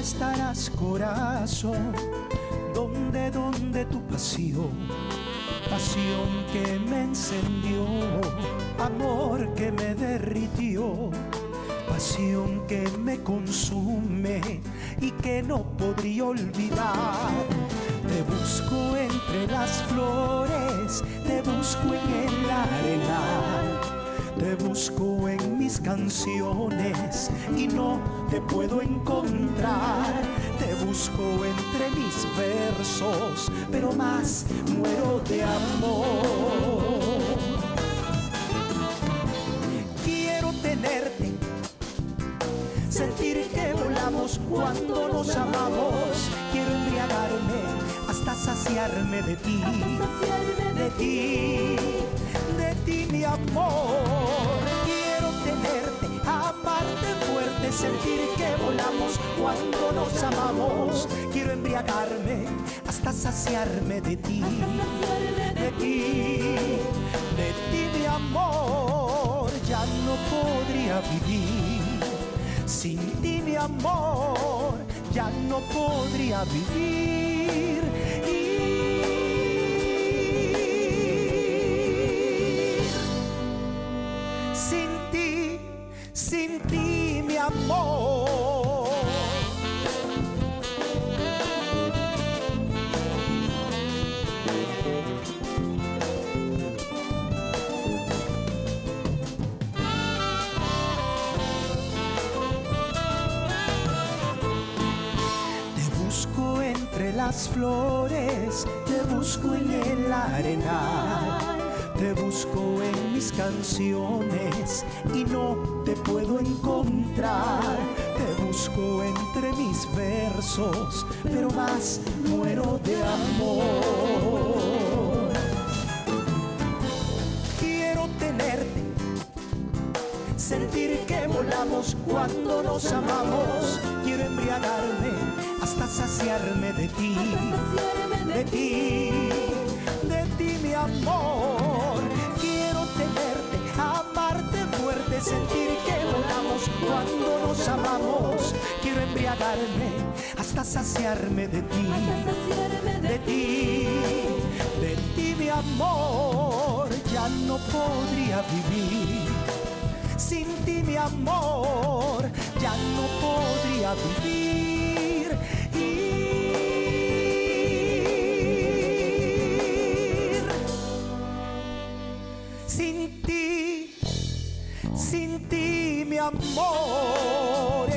estarás, corazón? ¿Dónde tu pasión? Pasión que me encendió, amor que me derritió, pasión que me consume y que no podría olvidar. Te busco entre las flores, te busco en el arenal, te busco en mis canciones y no te puedo encontrar. Te busco entre mis versos, pero más muero de amor. Quiero tenerte, sentir que volamos cuando nos amamos. Quiero embriagarme hasta saciarme de ti, de ti mi amor. Quiero tenerte, amarte fuerte, sentir que volamos cuando nos amamos. Quiero embriagarme hasta saciarme de ti, de ti mi amor. Ya no podría vivir sin ti mi amor, ya no podría vivir. Sin ti mi amor. Te busco entre las flores, te busco en el arenal, te busco en mis canciones y no te puedo encontrar. Te busco entre mis versos, pero más muero de amor. Quiero tenerte, sentir que volamos cuando nos amamos. Quiero embriagarme hasta saciarme de ti, de ti mi amor. Quiero tenerte, amarte fuerte, sentir que volamos cuando nos amamos. Quiero embriagarme hasta saciarme de ti, de ti mi amor. Ya no podría vivir sin ti mi amor, ya no podría vivir. Sin ti mi amor.